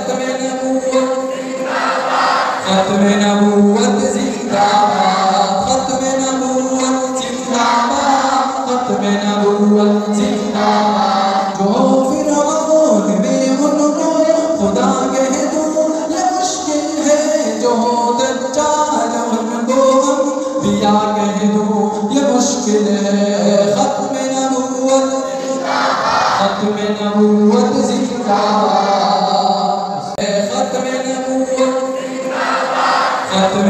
ختم نبوت ختم نبوت زندہ باد ختم نبوت زندہ باد ختم نبوت زندہ باد جو فرعون میں ان کو خدا کہہ دوں یہ مشکل ہے جو دجال ان کو انبیاء کہہ دوں یہ مشکل ہے ختم نبوت ختم نبوت زندہ باد ختم نبوت ختم